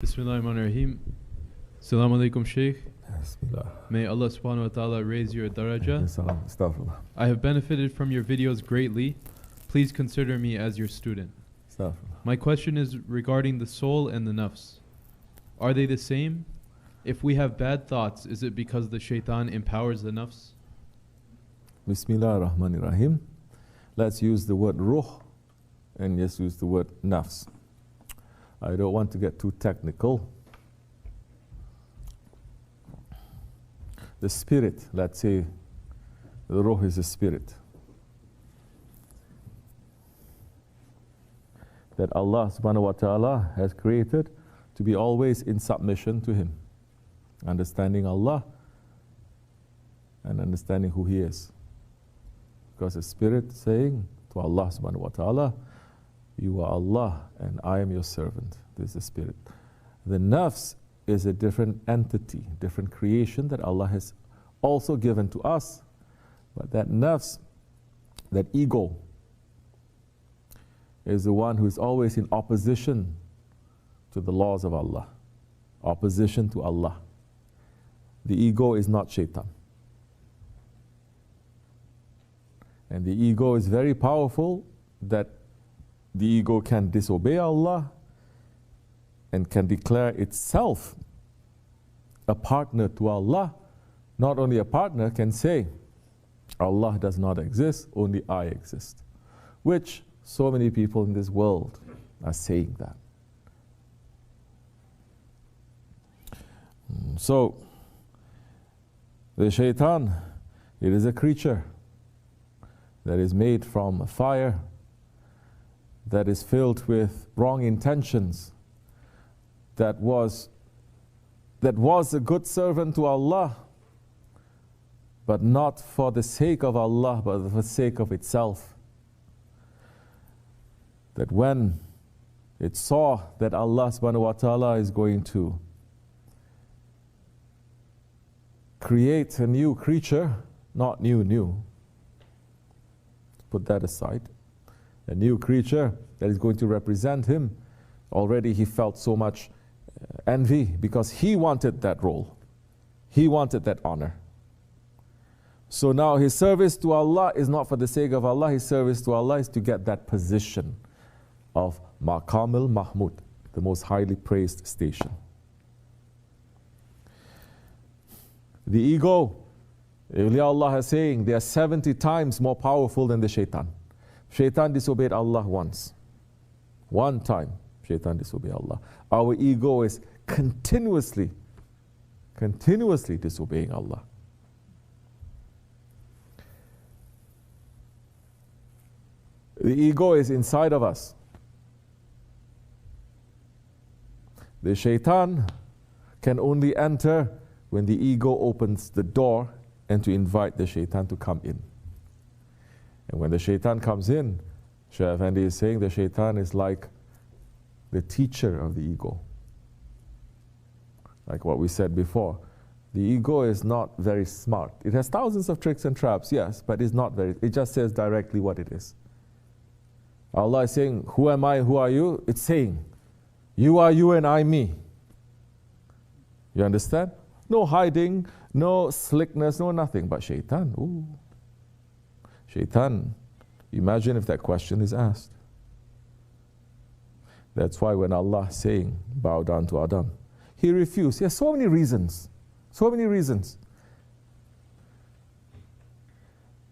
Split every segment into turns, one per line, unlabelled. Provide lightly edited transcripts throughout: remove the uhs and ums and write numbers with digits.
Bismillahirrahmanirrahim. Assalamu alaikum, Shaykh.
Bismillah.
May Allah subhanahu wa ta'ala raise your daraja.
Astaghfirullah.
I have benefited from your videos greatly. Please consider me as your student.
Astaghfirullah.
My question is regarding the soul and the nafs. Are they the same? If we have bad thoughts, is it because the shaitan empowers the nafs?
Bismillah ar-Rahman ar-Rahim. Let's use the word ruh and let's use the word nafs. I don't want to get too technical. The spirit, let's say, the ruh is a spirit that Allah subhanahu wa ta'ala has created to be always in submission to Him, understanding Allah and understanding who He is. Because the spirit saying to Allah subhanahu wa ta'ala, you are Allah and I am your servant. This is the spirit. The nafs is a different entity, different creation that Allah has also given to us. But that nafs, that ego, is the one who is always in opposition to the laws of Allah, opposition to Allah. The ego is not shaitan. And the ego is very powerful, that the ego can disobey Allah and can declare itself a partner to Allah. Not only a partner, can say, Allah does not exist, only I exist. Which so many people in this world are saying that. So, the shaitan, it is a creature that is made from fire, that is filled with wrong intentions, that was a good servant to Allah, but not for the sake of Allah, but for the sake of itself. That when it saw that Allah subhanahu wa ta'ala is going to create a new creature, not new, put that aside, a new creature that is going to represent him, already he felt so much envy because he wanted that role. He wanted that honor. So now his service to Allah is not for the sake of Allah, his service to Allah is to get that position of Maqam Mahmud, the most highly praised station. The ego, awliyaullah is saying, they are 70 times more powerful than the shaitan. Shaitan disobeyed Allah once. One time, shaitan disobeyed Allah. Our ego is continuously disobeying Allah. The ego is inside of us. The shaitan can only enter when the ego opens the door and to invite the shaitan to come in. And when the shaitan comes in, Shaykh Effendi is saying the shaitan is like the teacher of the ego. Like what we said before, the ego is not very smart. It has thousands of tricks and traps, yes, but it's not very, it just says directly what it is. Allah is saying, who am I, who are you? It's saying, you are you and I me. You understand? No hiding, no slickness, no nothing, but shaitan, ooh. Shaitan, imagine if that question is asked. That's why when Allah is saying, bow down to Adam, he refused. He has so many reasons. So many reasons.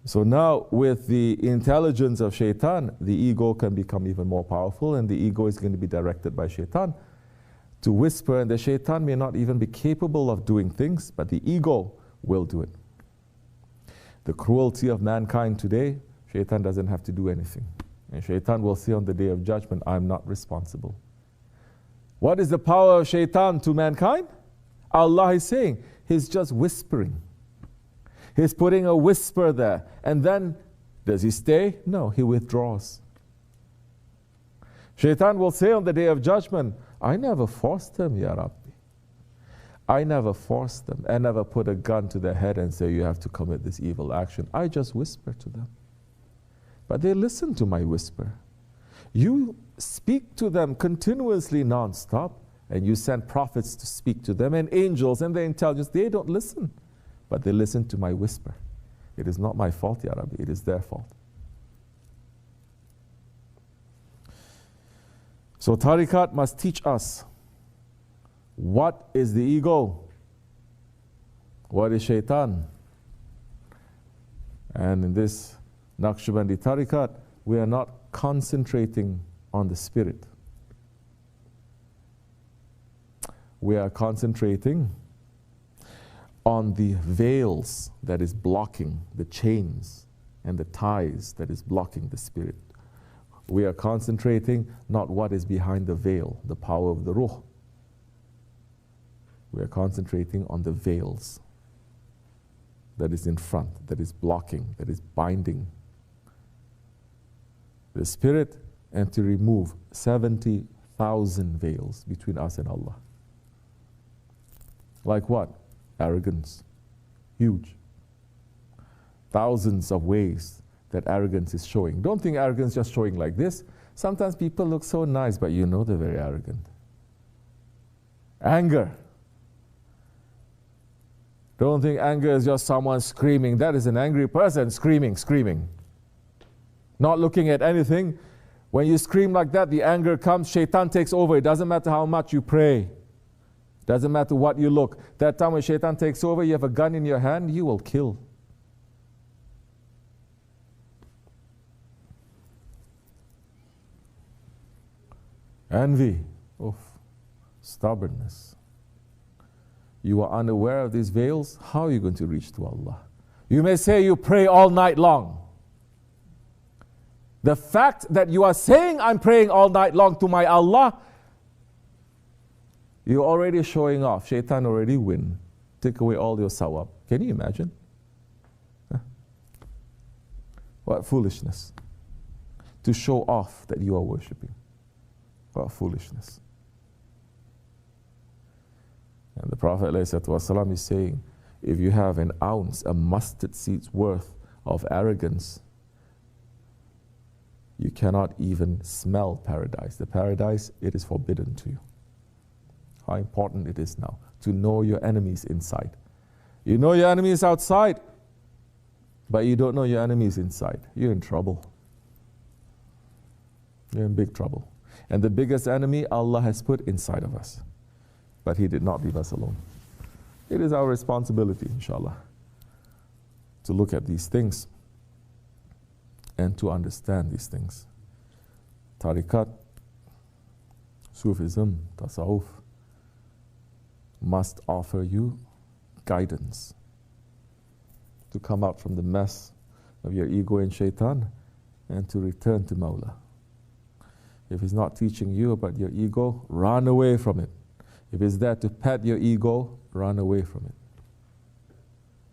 So now with the intelligence of shaitan, the ego can become even more powerful, and the ego is going to be directed by shaitan to whisper, and the shaitan may not even be capable of doing things, but the ego will do it. The cruelty of mankind today, shaitan doesn't have to do anything. And shaitan will say on the day of judgment, I'm not responsible. What is the power of shaitan to mankind? Allah is saying, he's just whispering. He's putting a whisper there. And then, does he stay? No, he withdraws. Shaitan will say on the day of judgment, I never forced them, Ya Rabbi. I never forced them. I never put a gun to their head and say, you have to commit this evil action. I just whisper to them. But they listen to my whisper. You speak to them continuously non-stop, And you send prophets to speak to them, and angels and the intelligence. They don't listen, but they listen to my whisper. It is not my fault, Ya Rabbi. It is their fault. So tariqat must teach us what is the ego, what is shaitan. And in this Naqshbandi tariqat, we are not concentrating on the spirit. We are concentrating on the veils that is blocking, the chains and the ties that is blocking the spirit. We are concentrating not what is behind the veil, the power of the ruh. We are concentrating on the veils that is in front, that is blocking, that is binding the spirit, and to remove 70,000 veils between us and Allah. Like what? Arrogance. Huge. Thousands of ways that arrogance is showing. Don't think arrogance is just showing like this. Sometimes people look so nice, but you know they're very arrogant. Anger. Don't think anger is just someone screaming. That is an angry person screaming. Not looking at anything. When you scream like that, the anger comes, shaitan takes over. It doesn't matter how much you pray. Doesn't matter what you look. That time when shaitan takes over, you have a gun in your hand, you will kill. Envy, stubbornness. You are unaware of these veils, how are you going to reach to Allah? You may say you pray all night long. The fact that you are saying I'm praying all night long to my Allah, you're already showing off. Shaitan already win. Take away all your sawab. Can you imagine? Huh? What foolishness. To show off that you are worshipping. What foolishness. And the Prophet ﷺ is saying, if you have an ounce, a mustard seed's worth of arrogance, you cannot even smell paradise. The paradise, it is forbidden to you. How important it is now to know your enemies inside. You know your enemies outside, but you don't know your enemies inside. You're in trouble. You're in big trouble. And the biggest enemy Allah has put inside of us. But He did not leave us alone. It is our responsibility, inshallah, to look at these things and to understand these things. Tariqat, Sufism, Tasawwuf must offer you guidance to come out from the mess of your ego and shaitan and to return to Mawla. If He's not teaching you about your ego, run away from it. If it's there to pet your ego, run away from it.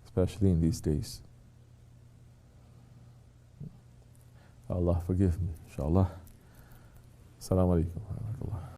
Especially in these days. Allah forgive me, inshallah. Assalamu alaikum.